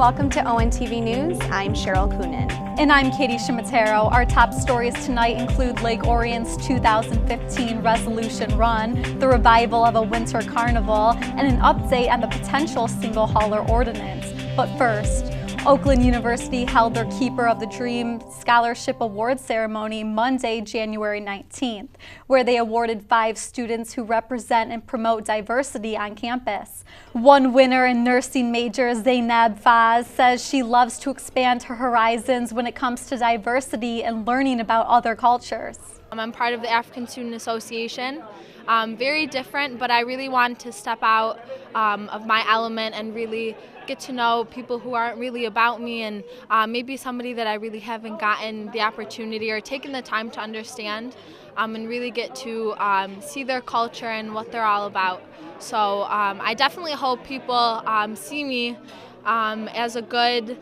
welcome to ONTV News. I'm Cheryl Coonan. And I'm Katie Shimatero. Our top stories tonight include Lake Orion's 2015 Resolution Run, the revival of a winter carnival, and an update on the potential single hauler ordinance. But first, Oakland University held their Keeper of the Dream Scholarship Award ceremony Monday, January 19th, where they awarded 5 students who represent and promote diversity on campus. One winner and nursing major, Zainab Faz, says she loves to expand her horizons when it comes to diversity and learning about other cultures. I'm part of the African Student Association. Very different, but I really wanted to step out of my element and really get to know people who aren't really about me, and maybe somebody that I really haven't gotten the opportunity or taken the time to understand, and really get to see their culture and what they're all about. So I definitely hope people see me as a good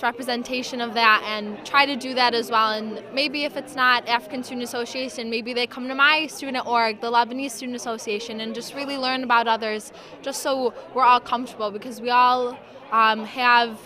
representation of that, and try to do that as well. And maybe if it's not African Student Association, maybe they come to my student org, the Lebanese Student Association, and just really learn about others, just so we're all comfortable, because we all have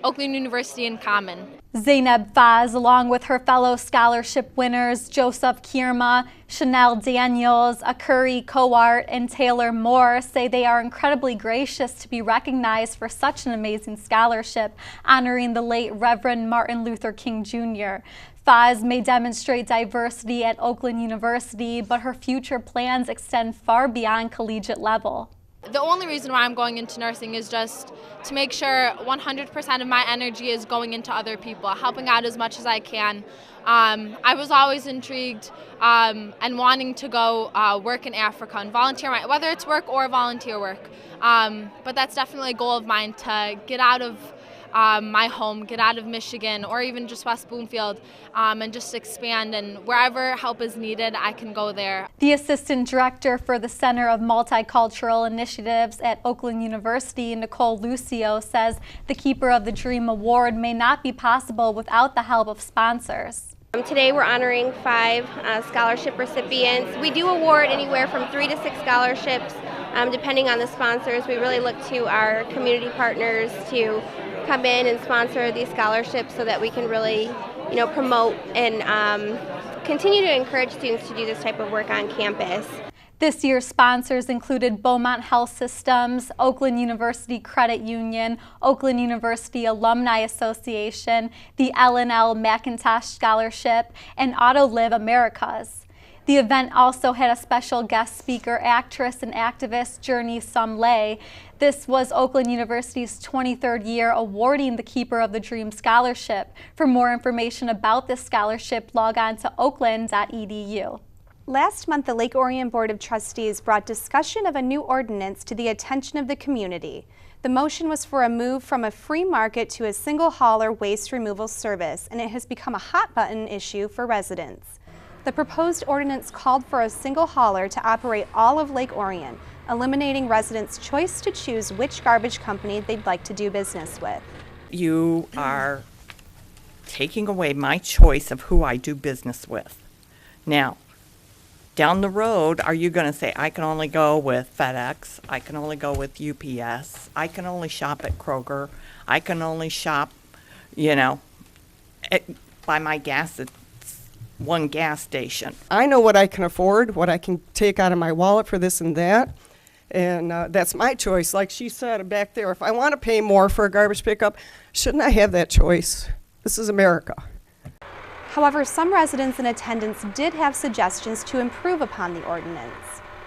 Oakland University in common. Zainab Faz, along with her fellow scholarship winners Joseph Kirma, Chanel Daniels, Akuri Kowart, and Taylor Moore, say they are incredibly gracious to be recognized for such an amazing scholarship, honoring the late Reverend Martin Luther King Jr. Faz may demonstrate diversity at Oakland University, but her future plans extend far beyond collegiate level. The only reason why I'm going into nursing is just to make sure 100% of my energy is going into other people, helping out as much as I can. I was always intrigued and wanting to go work in Africa and volunteer, whether it's work or volunteer work. But that's definitely a goal of mine, to get out of my home, get out of Michigan or even just West Bloomfield, and just expand, and wherever help is needed, I can go there. The Assistant Director for the Center of Multicultural Initiatives at Oakland University, Nicole Lucio, says the Keeper of the Dream Award may not be possible without the help of sponsors. Today we're honoring 5 scholarship recipients. We do award anywhere from 3 to 6 scholarships, depending on the sponsors. We really look to our community partners to come in and sponsor these scholarships so that we can really, promote and continue to encourage students to do this type of work on campus. This year's sponsors included Beaumont Health Systems, Oakland University Credit Union, Oakland University Alumni Association, the L&L McIntosh Scholarship, and AutoLive Americas. The event also had a special guest speaker, actress and activist Journey Sumlay. This was Oakland University's 23rd year awarding the Keeper of the Dream Scholarship. For more information about this scholarship, log on to oakland.edu. Last month, the Lake Orion Board of Trustees brought discussion of a new ordinance to the attention of the community. The motion was for a move from a free market to a single hauler waste removal service, and it has become a hot button issue for residents. The proposed ordinance called for a single hauler to operate all of Lake Orion, eliminating residents' choice to choose which garbage company they'd like to do business with. You are taking away my choice of who I do business with. Now, down the road, are you going to say, I can only go with FedEx, I can only go with UPS, I can only shop at Kroger, I can only shop, buy my gas at one gas station? I know what I can afford, what I can take out of my wallet for this and that, and that's my choice. Like she said back there, if I want to pay more for a garbage pickup, shouldn't I have that choice? This is America. However, some residents in attendance did have suggestions to improve upon the ordinance.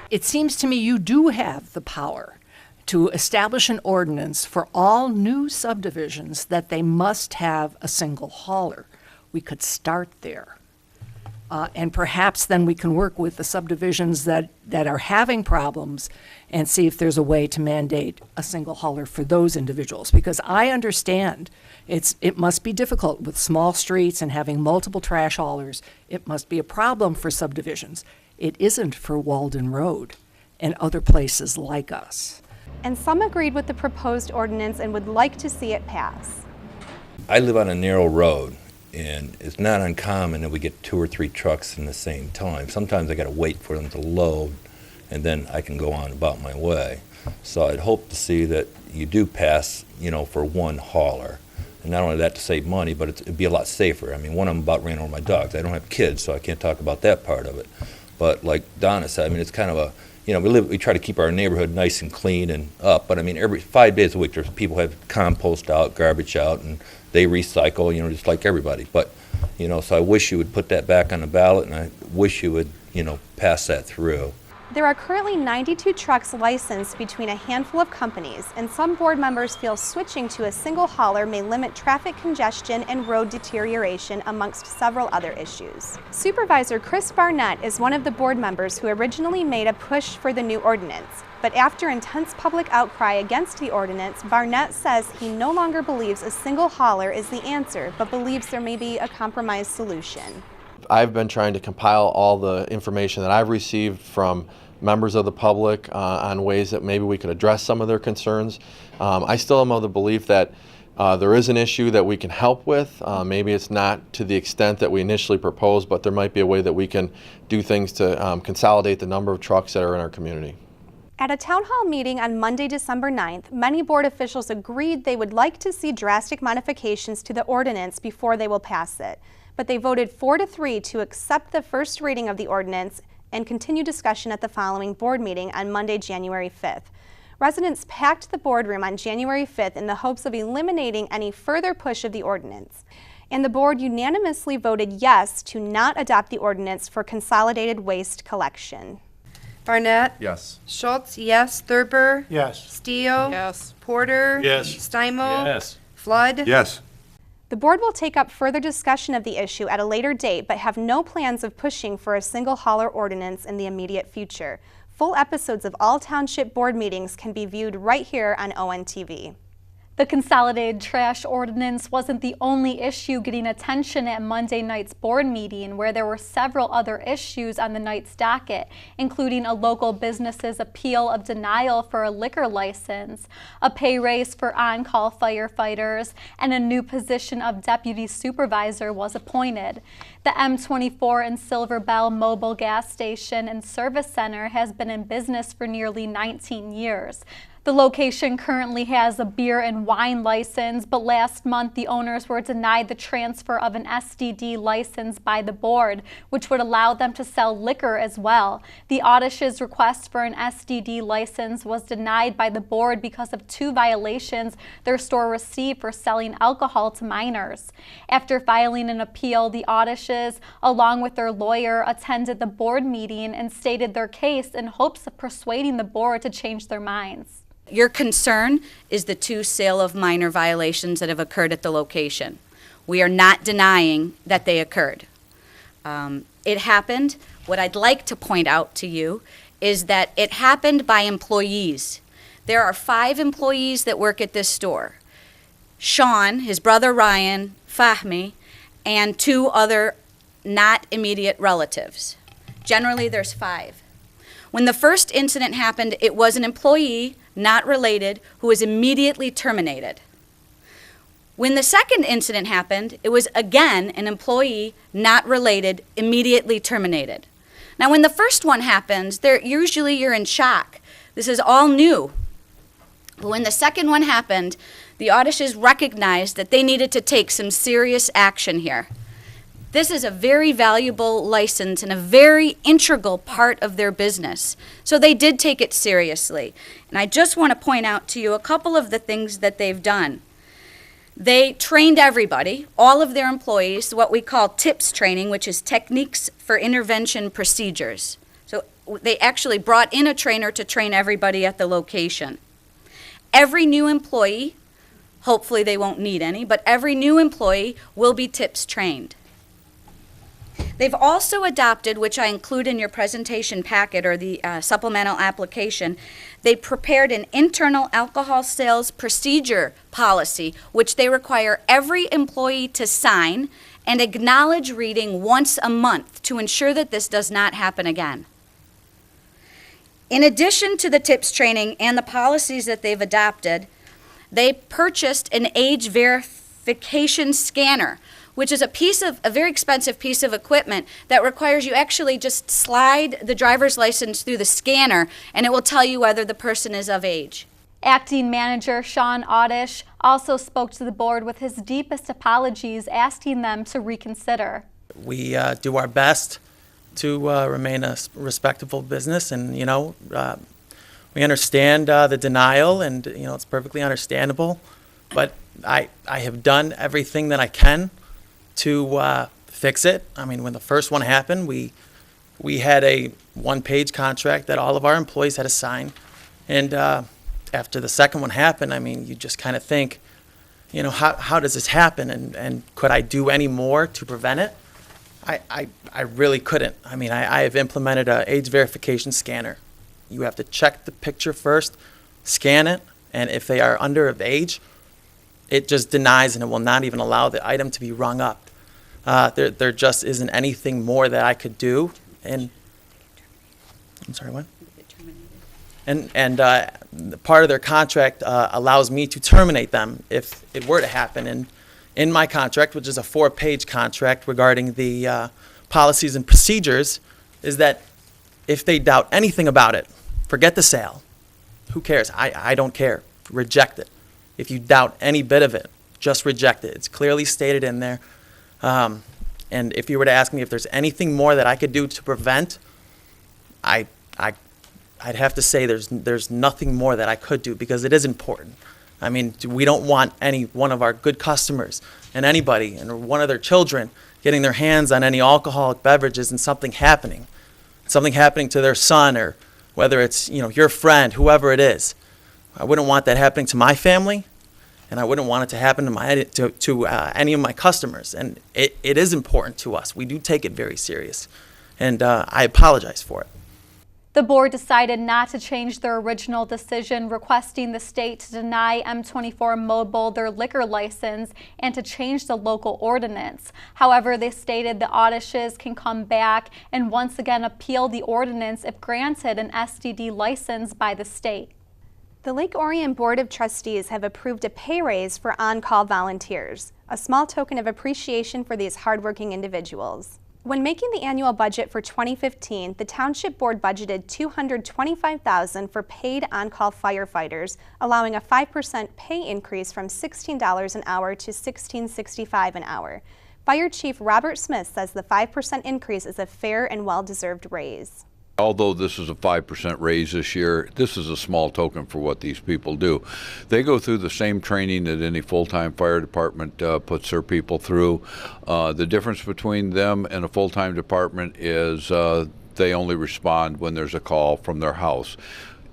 It seems to me you do have the power to establish an ordinance for all new subdivisions that they must have a single hauler. We could start there. And perhaps then we can work with the subdivisions that are having problems and see if there's a way to mandate a single hauler for those individuals. Because I understand it must be difficult with small streets and having multiple trash haulers. It must be a problem for subdivisions. It isn't for Walden Road and other places like us. And some agreed with the proposed ordinance and would like to see it pass. I live on a narrow road, and it's not uncommon that we get 2 or 3 trucks in the same time. Sometimes I got to wait for them to load, and then I can go on about my way. So I'd hope to see that you do pass, for one hauler. And not only that to save money, but it'd be a lot safer. I mean, one of them about ran over my dogs. I don't have kids, so I can't talk about that part of it. But like Donna said, I mean, it's kind of we try to keep our neighborhood nice and clean and up. But I mean, every 5 days a week, there's people have compost out, garbage out, and they recycle, just like everybody. But, so I wish you would put that back on the ballot, and I wish you would, pass that through. There are currently 92 trucks licensed between a handful of companies, and some board members feel switching to a single hauler may limit traffic congestion and road deterioration, amongst several other issues. Supervisor Chris Barnett is one of the board members who originally made a push for the new ordinance. But after intense public outcry against the ordinance, Barnett says he no longer believes a single hauler is the answer, but believes there may be a compromise solution. I've been trying to compile all the information that I've received from members of the public on ways that maybe we could address some of their concerns. I still am of the belief that there is an issue that we can help with. Maybe it's not to the extent that we initially proposed, but there might be a way that we can do things to consolidate the number of trucks that are in our community. At a town hall meeting on Monday, December 9th, many board officials agreed they would like to see drastic modifications to the ordinance before they will pass it. But they voted 4-3 to accept the first reading of the ordinance and continue discussion at the following board meeting on Monday, January 5th. Residents packed the boardroom on January 5th in the hopes of eliminating any further push of the ordinance. And the board unanimously voted yes to not adopt the ordinance for consolidated waste collection. Barnett. Yes. Schultz, yes. Thurber. Yes. Steele. Yes. Porter. Yes. Steimel. Yes. Flood. Yes. The board will take up further discussion of the issue at a later date, but have no plans of pushing for a single hauler ordinance in the immediate future. Full episodes of all township board meetings can be viewed right here on ONTV. The consolidated trash ordinance wasn't the only issue getting attention at Monday night's board meeting, where there were several other issues on the night's docket, including a local business's appeal of denial for a liquor license, a pay raise for on-call firefighters, and a new position of deputy supervisor was appointed. The M24 and Silver Bell mobile gas station and service center has been in business for nearly 19 years. The location currently has a beer and wine license, but last month the owners were denied the transfer of an SDD license by the board, which would allow them to sell liquor as well. The Audish's request for an SDD license was denied by the board because of 2 violations their store received for selling alcohol to minors. After filing an appeal, the Audishes, along with their lawyer, attended the board meeting and stated their case in hopes of persuading the board to change their minds. Your concern is the 2 sale of minor violations that have occurred at the location. We are not denying that they occurred. It happened. What I'd like to point out to you is that it happened by employees. There are 5 employees that work at this store. Sean, his brother Ryan, Fahmi, and 2 other not immediate relatives. Generally, there's 5. When the first incident happened, it was an employee, not related, who was immediately terminated. When the second incident happened, it was again an employee, not related, immediately terminated. Now, when the first one happens, usually you're in shock. This is all new. But when the second one happened, the Audishes recognized that they needed to take some serious action here. This is a very valuable license and a very integral part of their business. So they did take it seriously. And I just want to point out to you a couple of the things that they've done. They trained everybody, all of their employees, what we call TIPS training, which is Techniques for Intervention Procedures. So they actually brought in a trainer to train everybody at the location. Every new employee, hopefully they won't need any, but every new employee will be TIPS trained. They've also adopted, which I include in your presentation packet or the supplemental application, they prepared an internal alcohol sales procedure policy, which they require every employee to sign and acknowledge reading once a month to ensure that this does not happen again. In addition to the TIPS training and the policies that they've adopted, they purchased an age verification scanner, which is a very expensive piece of equipment that requires you actually just slide the driver's license through the scanner and it will tell you whether the person is of age. Acting Manager Sean Oddish also spoke to the board with his deepest apologies, asking them to reconsider. We do our best to remain a respectable business, and we understand the denial, and it's perfectly understandable. But I have done everything that I can to fix it. I mean, when the first one happened, we had a one-page contract that all of our employees had to sign, and after the second one happened, I mean, you just kind of think, how does this happen, and could I do any more to prevent it? I really couldn't. I mean, I have implemented an age verification scanner. You have to check the picture first, scan it, and if they are under of age, it just denies and it will not even allow the item to be rung up. There just isn't anything more that I could do. And I'm sorry, what? And part of their contract allows me to terminate them if it were to happen. And in my contract, which is a 4-page contract regarding the policies and procedures, is that if they doubt anything about it, forget the sale. Who cares? I don't care. Reject it. If you doubt any bit of it, just reject it. It's clearly stated in there. And if you were to ask me if there's anything more that I could do to prevent, I'd have to say there's nothing more that I could do, because it is important. I mean, we don't want any one of our good customers and anybody and one of their children getting their hands on any alcoholic beverages and something happening to their son, or whether it's your friend, whoever it is. I wouldn't want that happening to my family, and I wouldn't want it to happen to any of my customers. And it is important to us. We do take it very serious, and I apologize for it. The board decided not to change their original decision, requesting the state to deny M24 Mobile their liquor license and to change the local ordinance. However, they stated the Oddishes can come back and once again appeal the ordinance if granted an STD license by the state. The Lake Orion Board of Trustees have approved a pay raise for on-call volunteers, a small token of appreciation for these hardworking individuals. When making the annual budget for 2015, the Township Board budgeted $225,000 for paid on-call firefighters, allowing a 5% pay increase from $16 an hour to $16.65 an hour. Fire Chief Robert Smith says the 5% increase is a fair and well-deserved raise. Although this is a 5% raise this year, this is a small token for what these people do. They go through the same training that any full-time fire department puts their people through. The difference between them and a full-time department is they only respond when there's a call from their house.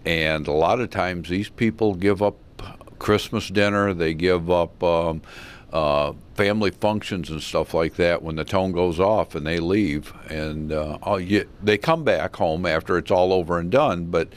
And a lot of times these people give up Christmas dinner, they give up family functions and stuff like that when the tone goes off and they leave, and they come back home after it's all over and done, but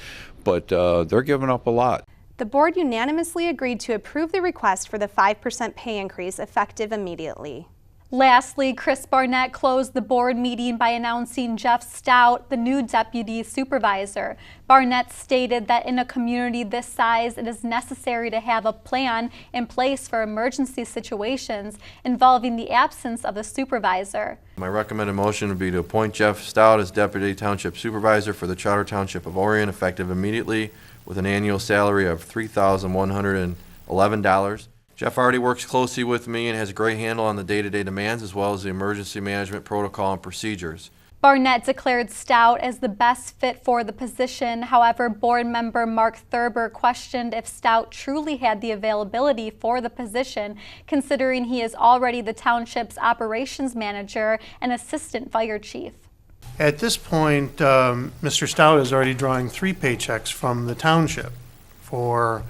they're giving up a lot. The board unanimously agreed to approve the request for the 5% pay increase effective immediately. Lastly, Chris Barnett closed the board meeting by announcing Jeff Stout, the new deputy supervisor. Barnett stated that in a community this size, it is necessary to have a plan in place for emergency situations involving the absence of a supervisor. My recommended motion would be to appoint Jeff Stout as deputy township supervisor for the Charter Township of Orion, effective immediately, with an annual salary of $3,111. Jeff already works closely with me and has a great handle on the day-to-day demands as well as the emergency management protocol and procedures. Barnett declared Stout as the best fit for the position. However, board member Mark Thurber questioned if Stout truly had the availability for the position, considering he is already the township's operations manager and assistant fire chief. At this point, Mr. Stout is already drawing 3 paychecks from the township for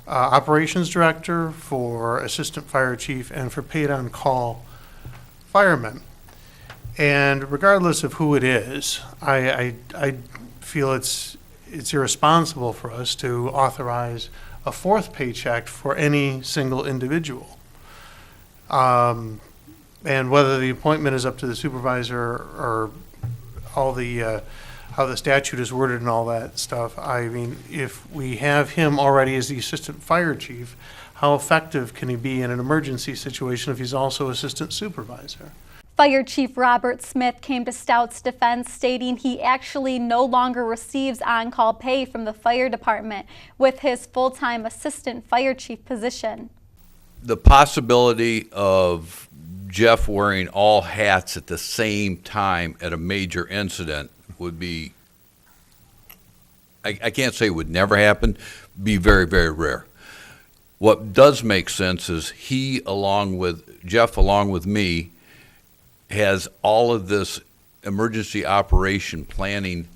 operations director, for assistant fire chief, and for paid on-call firemen. And regardless of who it is, I feel it's irresponsible for us to authorize a 4th paycheck for any single individual. And whether the appointment is up to the supervisor or all the how the statute is worded and all that stuff. I mean, if we have him already as the assistant fire chief, how effective can he be in an emergency situation if he's also assistant supervisor? Fire Chief Robert Smith came to Stout's defense, stating he actually no longer receives on-call pay from the fire department with his full-time assistant fire chief position. The possibility of Jeff wearing all hats at the same time at a major incident would be, I can't say it would never happen, be very, very rare. What does make sense is Jeff along with me has all of this emergency operation planning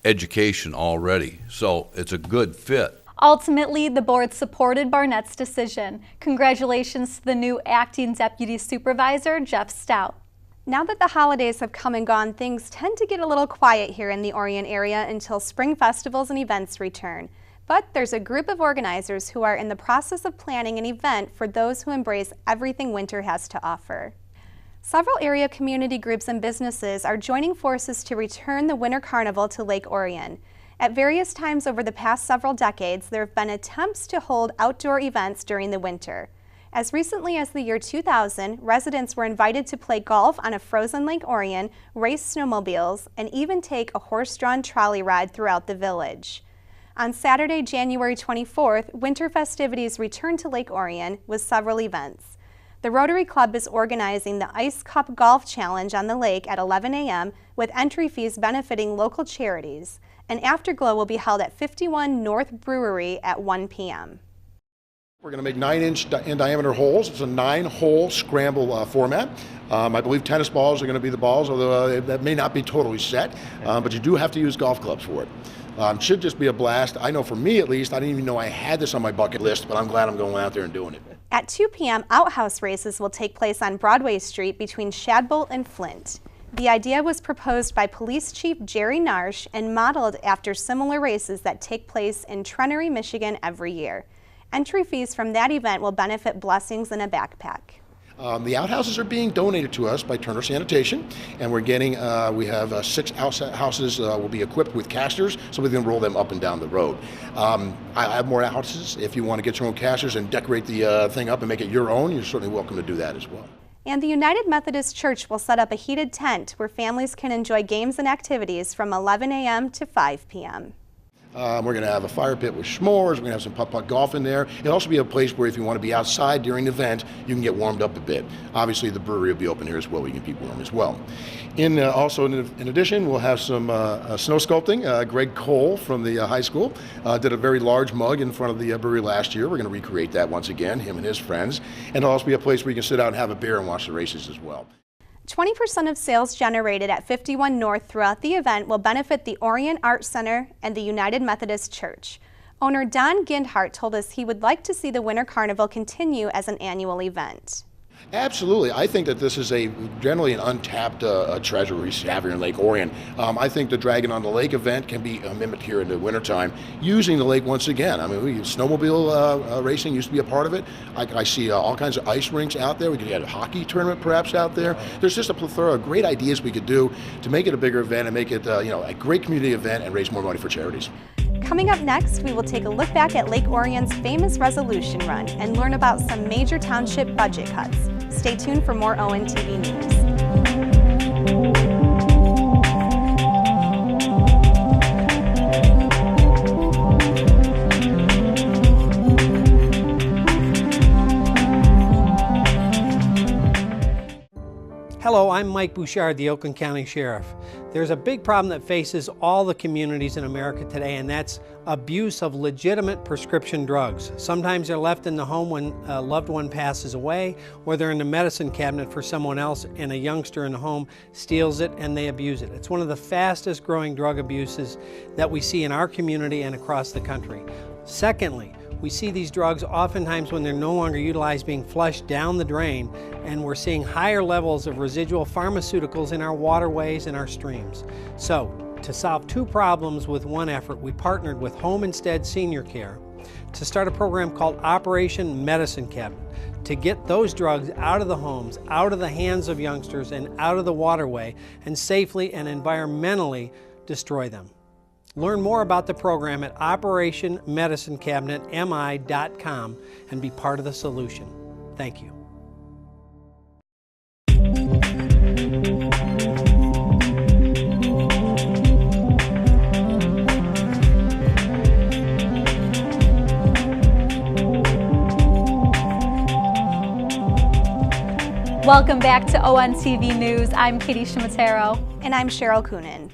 education already. So it's a good fit. Ultimately, the board supported Barnett's decision. Congratulations to the new acting deputy supervisor, Jeff Stout. Now that the holidays have come and gone, things tend to get a little quiet here in the Orion area until spring festivals and events return. But there's a group of organizers who are in the process of planning an event for those who embrace everything winter has to offer. Several area community groups and businesses are joining forces to return the Winter Carnival to Lake Orion. At various times over the past several decades, there have been attempts to hold outdoor events during the winter. As recently as the year 2000, residents were invited to play golf on a frozen Lake Orion, race snowmobiles, and even take a horse-drawn trolley ride throughout the village. On Saturday, January 24th, winter festivities returned to Lake Orion with several events. The Rotary Club is organizing the Ice Cup Golf Challenge on the lake at 11 a.m. with entry fees benefiting local charities. An afterglow will be held at 51 North Brewery at 1 p.m. We're going to make 9-inch in diameter holes. It's a 9-hole scramble format. I believe tennis balls are going to be the balls, although that may not be totally set, but you do have to use golf clubs for it. Should just be a blast. I know for me at least, I didn't even know I had this on my bucket list, but I'm glad I'm going out there and doing it. At 2 p.m., outhouse races will take place on Broadway Street between Shadbolt and Flint. The idea was proposed by Police Chief Jerry Narsh and modeled after similar races that take place in Trenery, Michigan every year. Entry fees from that event will benefit Blessings in a Backpack. The outhouses are being donated to us by Turner Sanitation, and we're getting, we have 6 outhouses will be equipped with casters, so we can roll them up and down the road. I have more outhouses. If you want to get your own casters and decorate the thing up and make it your own, you're certainly welcome to do that as well. And the United Methodist Church will set up a heated tent where families can enjoy games and activities from 11 a.m. to 5 p.m. We're going to have a fire pit with s'mores. We're going to have some putt-putt golf in there. It'll also be a place where if you want to be outside during the event, you can get warmed up a bit. Obviously, the brewery will be open here as well. We can keep warm as well. In addition, we'll have some snow sculpting. Greg Cole from the high school did a very large mug in front of the brewery last year. We're going to recreate that once again, him and his friends. And it'll also be a place where you can sit out and have a beer and watch the races as well. 20% of sales generated at 51 North throughout the event will benefit the Orion Art Center and the United Methodist Church. Owner Don Gindhart told us he would like to see the Winter Carnival continue as an annual event. Absolutely. I think that this is generally an untapped treasure we have here in Lake Orion. I think the Dragon on the Lake event can be mimicked here in the wintertime, using the lake once again. I mean, snowmobile racing used to be a part of it. I see all kinds of ice rinks out there. We could get a hockey tournament perhaps out there. There's just a plethora of great ideas we could do to make it a bigger event and make it a great community event and raise more money for charities. Coming up next, we will take a look back at Lake Orion's famous Resolution Run and learn about some major township budget cuts. Stay tuned for more ONTV News. Hello, I'm Mike Bouchard, the Oakland County Sheriff. There's a big problem that faces all the communities in America today, and that's abuse of legitimate prescription drugs. Sometimes they're left in the home when a loved one passes away, or they're in the medicine cabinet for someone else, and a youngster in the home steals it and they abuse it. It's one of the fastest growing drug abuses that we see in our community and across the country. Secondly, we see these drugs oftentimes when they're no longer utilized being flushed down the drain, and we're seeing higher levels of residual pharmaceuticals in our waterways and our streams. So, to solve two problems with one effort, we partnered with Home Instead Senior Care to start a program called Operation Medicine Cabinet to get those drugs out of the homes, out of the hands of youngsters, and out of the waterway, and safely and environmentally destroy them. Learn more about the program at OperationMedicineCabinetMI.com and be part of the solution. Thank you. Welcome back to ONTV News. I'm Katie Shimatero. And I'm Cheryl Coonan.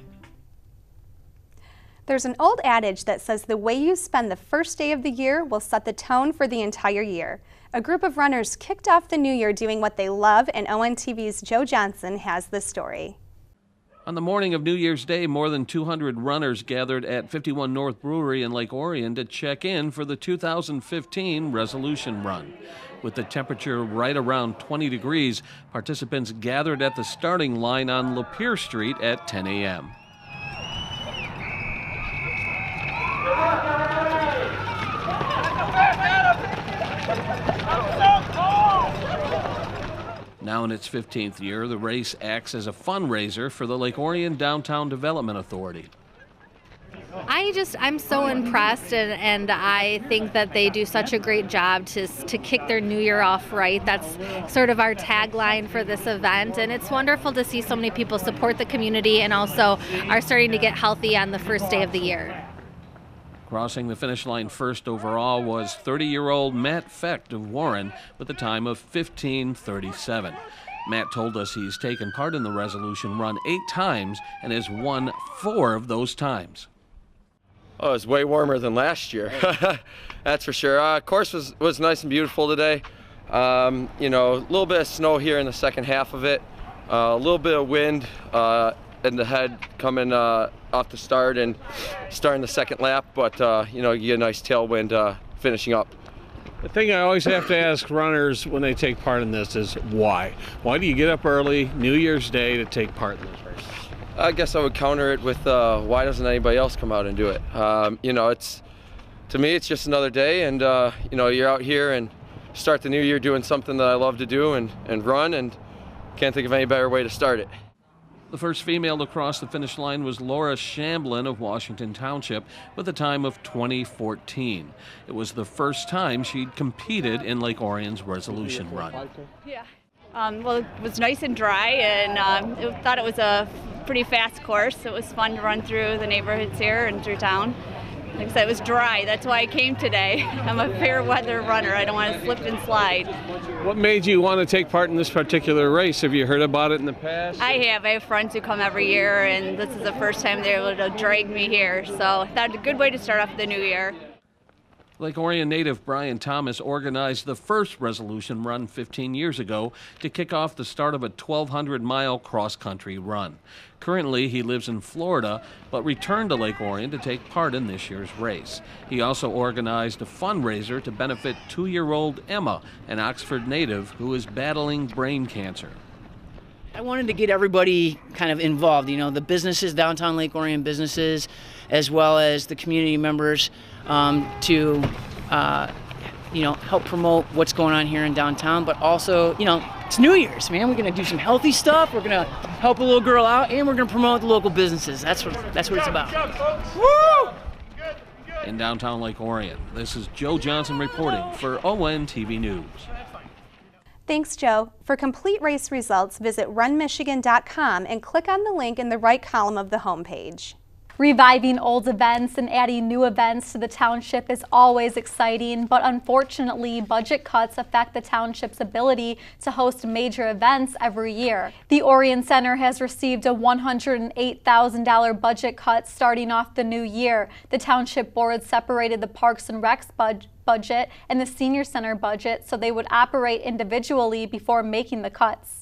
There's an old adage that says the way you spend the first day of the year will set the tone for the entire year. A group of runners kicked off the new year doing what they love, and ONTV's Joe Johnson has the story. On the morning of New Year's Day, more than 200 runners gathered at 51 North Brewery in Lake Orion to check in for the 2015 Resolution Run. With the temperature right around 20 degrees, participants gathered at the starting line on Lapeer Street at 10 a.m. Now in its 15th year, the race acts as a fundraiser for the Lake Orion Downtown Development Authority. I'm so impressed, and I think that they do such a great job to kick their new year off right. That's sort of our tagline for this event, and it's wonderful to see so many people support the community and also are starting to get healthy on the first day of the year. Crossing the finish line first overall was 30-year-old Matt Fecht of Warren with a time of 15:37. Matt told us he's taken part in the Resolution Run 8 times and has won 4 of those times. Oh, it was way warmer than last year. That's for sure. Course was nice and beautiful today. You know, a little bit of snow here in the second half of it. A little bit of wind in the head coming off the start and starting the second lap, but you know, you get a nice tailwind finishing up. The thing I always have to ask runners when they take part in this is why? Why do you get up early, New Year's Day, to take part in this race? I guess I would counter it with why doesn't anybody else come out and do it? You know, to me it's just another day, and you know, you're out here and start the new year doing something that I love to do and run, and can't think of any better way to start it. The first female to cross the finish line was Laura Shamblin of Washington Township with a time of 20:14. It was the first time she'd competed in Lake Orion's Resolution Run. Yeah. Well, it was nice and dry, and I thought it was a pretty fast course. It was fun to run through the neighborhoods here and through town. Like I said, it was dry. That's why I came today. I'm a fair weather runner. I don't want to slip and slide. What made you want to take part in this particular race? Have you heard about it in the past? I have. I have friends who come every year, and this is the first time they're able to drag me here. So I thought it was a good way to start off the new year. Lake Orion native Brian Thomas organized the first Resolution Run 15 years ago to kick off the start of a 1,200-mile cross-country run. Currently, he lives in Florida, but returned to Lake Orion to take part in this year's race. He also organized a fundraiser to benefit 2-year-old Emma, an Oxford native who is battling brain cancer. I wanted to get everybody kind of involved, you know, the businesses, downtown Lake Orion businesses, as well as the community members to, you know, help promote what's going on here in downtown. But also, you know, it's New Year's, man. We're going to do some healthy stuff. We're going to help a little girl out, and we're going to promote the local businesses. That's what it's about. Woo! In downtown Lake Orion, this is Joe Johnson reporting for ONTV News. Thanks, Joe. For complete race results, visit runmichigan.com and click on the link in the right column of the homepage. Reviving old events and adding new events to the township is always exciting, but unfortunately, budget cuts affect the township's ability to host major events every year. The Orion Center has received a $108,000 budget cut starting off the new year. The township board separated the Parks and Recs budget and the Senior Center budget so they would operate individually before making the cuts.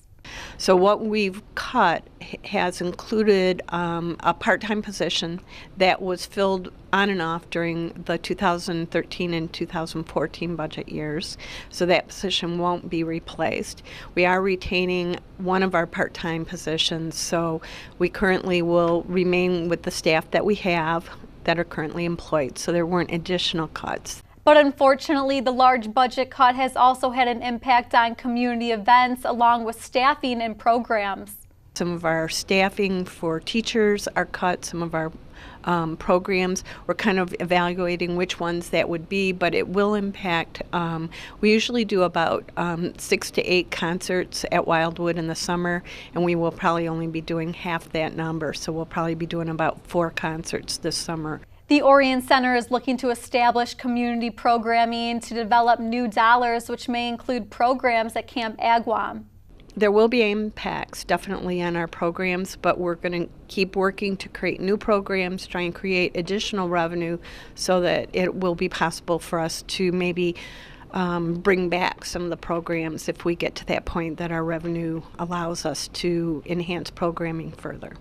So what we've cut has included a part-time position that was filled on and off during the 2013 and 2014 budget years. So that position won't be replaced. We are retaining one of our part-time positions, so we currently will remain with the staff that we have that are currently employed. So there weren't additional cuts. But unfortunately, the large budget cut has also had an impact on community events along with staffing and programs. Some of our staffing for teachers are cut, some of our programs. We're kind of evaluating which ones that would be, but it will impact. We usually do about 6 to 8 concerts at Wildwood in the summer, and we will probably only be doing half that number, so we'll probably be doing about 4 concerts this summer. The Orion Center is looking to establish community programming to develop new dollars, which may include programs at Camp Agawam. There will be impacts definitely on our programs, but we're going to keep working to create new programs, try and create additional revenue so that it will be possible for us to maybe bring back some of the programs if we get to that point that our revenue allows us to enhance programming further.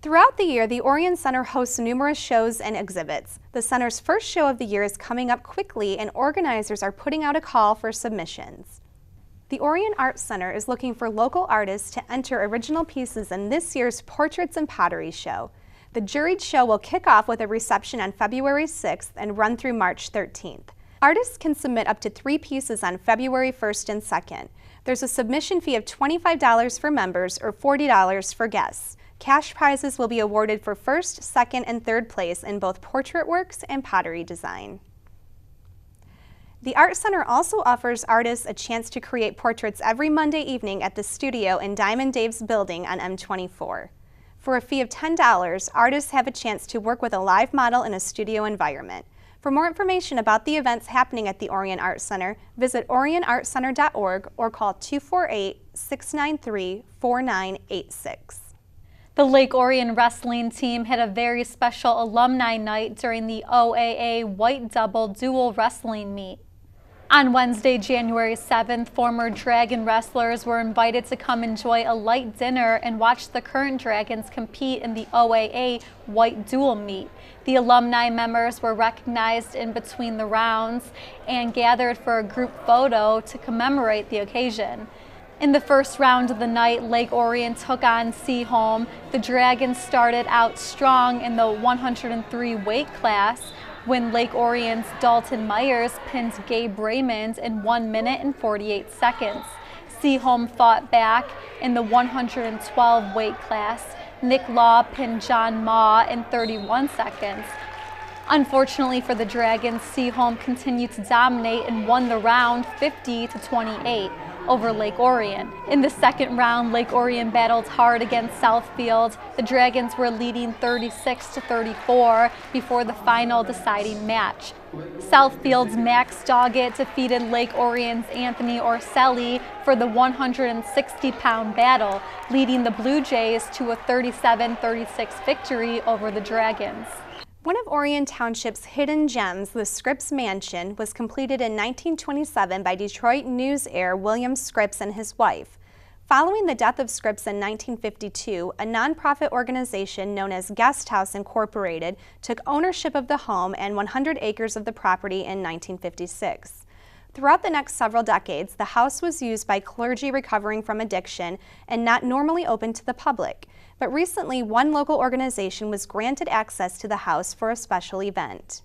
Throughout the year, the Orion Center hosts numerous shows and exhibits. The center's first show of the year is coming up quickly, and organizers are putting out a call for submissions. The Orion Arts Center is looking for local artists to enter original pieces in this year's Portraits and Pottery Show. The juried show will kick off with a reception on February 6th and run through March 13th. Artists can submit up to 3 pieces on February 1st and 2nd. There's a submission fee of $25 for members or $40 for guests. Cash prizes will be awarded for first, second, and third place in both portrait works and pottery design. The Art Center also offers artists a chance to create portraits every Monday evening at the studio in Diamond Dave's building on M24. For a fee of $10, artists have a chance to work with a live model in a studio environment. For more information about the events happening at the Orion Art Center, visit orionartcenter.org or call 248-693-4986. The Lake Orion wrestling team had a very special alumni night during the OAA White Double Dual Wrestling Meet. On Wednesday, January 7th, former Dragon wrestlers were invited to come enjoy a light dinner and watch the current Dragons compete in the OAA White Dual Meet. The alumni members were recognized in between the rounds and gathered for a group photo to commemorate the occasion. In the first round of the night, Lake Orion took on Seaholm. The Dragons started out strong in the 103 weight class when Lake Orion's Dalton Myers pinned Gabe Raymond in 1 minute and 48 seconds. Seaholm fought back in the 112 weight class. Nick Law pinned John Maw in 31 seconds. Unfortunately for the Dragons, Seaholm continued to dominate and won the round 50-28. Over Lake Orion. In the second round, Lake Orion battled hard against Southfield. The Dragons were leading 36-34 before the final deciding match. Southfield's Max Doggett defeated Lake Orion's Anthony Orselli for the 160-pound battle, leading the Blue Jays to a 37-36 victory over the Dragons. One of Orion Township's hidden gems, the Scripps Mansion, was completed in 1927 by Detroit News heir William Scripps and his wife. Following the death of Scripps in 1952, a nonprofit organization known as Guest House Incorporated took ownership of the home and 100 acres of the property in 1956. Throughout the next several decades, the house was used by clergy recovering from addiction and not normally open to the public. But recently, one local organization was granted access to the house for a special event.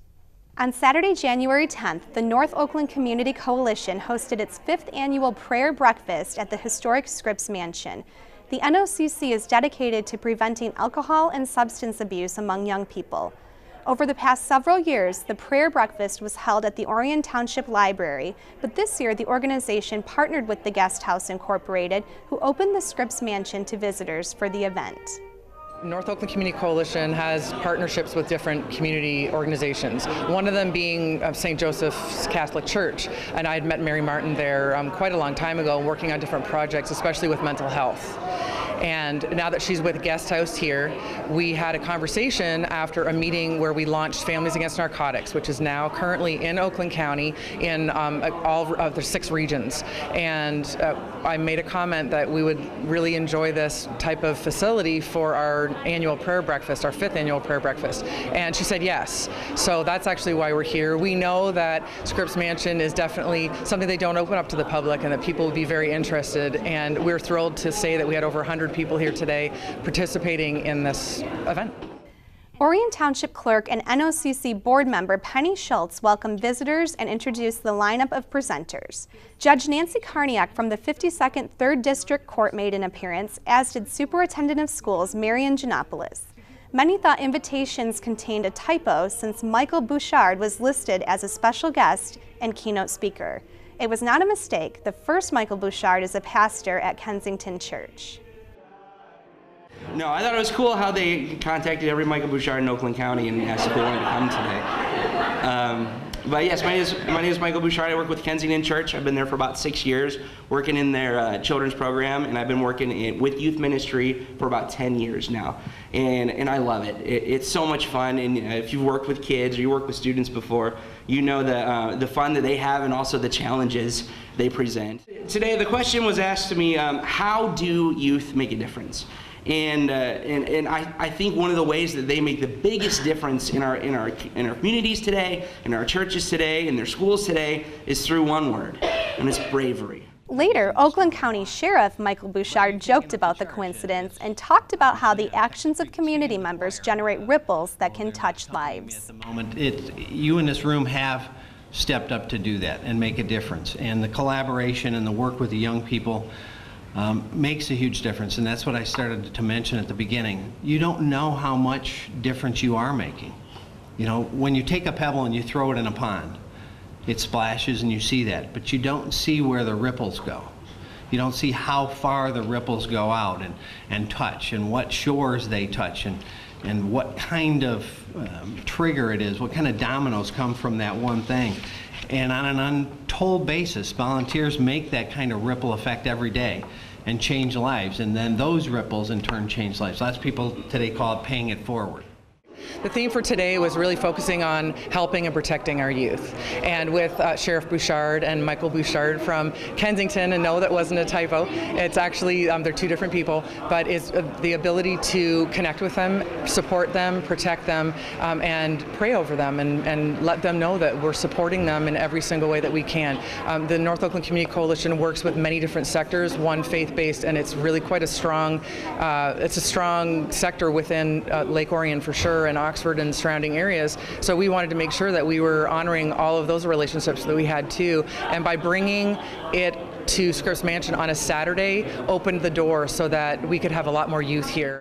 On Saturday, January 10th, the North Oakland Community Coalition hosted its 5th annual prayer breakfast at the historic Scripps Mansion. The NOCC is dedicated to preventing alcohol and substance abuse among young people. Over the past several years, the prayer breakfast was held at the Orion Township Library, but this year the organization partnered with the Guest House Incorporated, who opened the Scripps Mansion to visitors for the event. North Oakland Community Coalition has partnerships with different community organizations, one of them being St. Joseph's Catholic Church, and I had met Mary Martin there quite a long time ago working on different projects, especially with mental health. And now that she's with Guest House here, we had a conversation after a meeting where we launched Families Against Narcotics, which is now currently in Oakland County in all of the 6 regions. And I made a comment that we would really enjoy this type of facility for our annual prayer breakfast, our 5th annual prayer breakfast. And she said yes. So that's actually why we're here. We know that Scripps Mansion is definitely something they don't open up to the public and that people would be very interested. And we're thrilled to say that we had over 100 people here today participating in this event. Orion Township Clerk and NOCC board member Penny Schultz welcomed visitors and introduced the lineup of presenters. Judge Nancy Karniak from the 52nd 3rd District Court made an appearance, as did Superintendent of Schools Marian Giannopoulos. Many thought invitations contained a typo since Michael Bouchard was listed as a special guest and keynote speaker. It was not a mistake. The first Michael Bouchard is a pastor at Kensington Church. No, I thought it was cool how they contacted every Michael Bouchard in Oakland County and asked if they wanted to come today. But yes, my name is Michael Bouchard. I work with Kensington Church. I've been there for about 6 years, working in their children's program, and I've been working with youth ministry for about 10 years now. And I love it. It's so much fun, and if you've worked with kids or you work with students before, you know the fun that they have and also the challenges they present. Today, the question was asked to me, how do youth make a difference? And I think one of the ways that they make the biggest difference in our communities today, in our churches today, in their schools today, is through one word, and it's bravery. Later, Oakland County Sheriff Michael Bouchard joked about the coincidence and talked about how the actions of community members generate ripples that can touch lives. At the moment, you in this room have stepped up to do that and make a difference. And the collaboration and the work with the young people makes a huge difference, and that's what I started to mention at the beginning. You don't know how much difference you are making. You know, when you take a pebble and you throw it in a pond, it splashes and you see that, but you don't see where the ripples go. You don't see how far the ripples go out and touch, and what shores they touch, and what kind of trigger it is, what kind of dominoes come from that one thing. And on an untold basis, volunteers make that kind of ripple effect every day and change lives, and then those ripples in turn change lives. Lots of people today call it paying it forward. The theme for today was really focusing on helping and protecting our youth. And with Sheriff Bouchard and Michael Bouchard from Kensington, and no, that wasn't a typo, it's actually, they're two different people, but it's the ability to connect with them, support them, protect them, and pray over them, and let them know that we're supporting them in every single way that we can. The North Oakland Community Coalition works with many different sectors, one faith-based, and it's really quite a strong, it's a strong sector within Lake Orion for sure, and Oxford and surrounding areas. So we wanted to make sure that we were honoring all of those relationships that we had too. And by bringing it to Scripps Mansion on a Saturday, opened the door so that we could have a lot more youth here.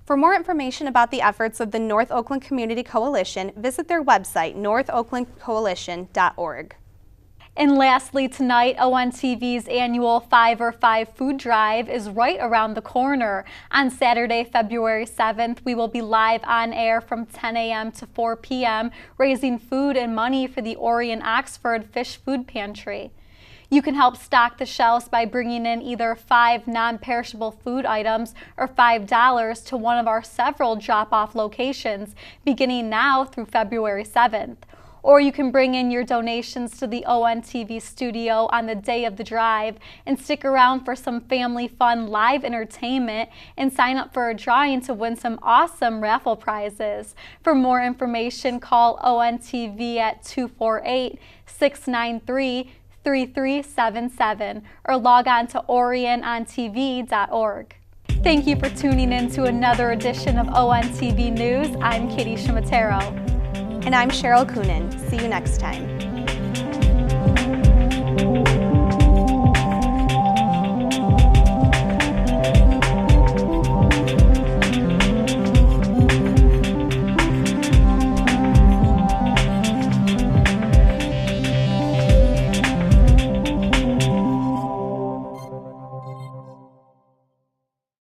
For more information about the efforts of the North Oakland Community Coalition, visit their website, northoaklandcoalition.org. And lastly tonight, ONTV's annual 5 or 5 food drive is right around the corner. On Saturday, February 7th, we will be live on air from 10 a.m. to 4 p.m. raising food and money for the Orion Oxford Fish Food Pantry. You can help stock the shelves by bringing in either 5 non-perishable food items or $5 to one of our several drop-off locations beginning now through February 7th. Or you can bring in your donations to the ONTV studio on the day of the drive and stick around for some family fun live entertainment and sign up for a drawing to win some awesome raffle prizes. For more information, call ONTV at 248-693-3377 or log on to orionontv.org. Thank you for tuning in to another edition of ONTV News. I'm Katie Shimatero. And I'm Cheryl Coonan. See you next time.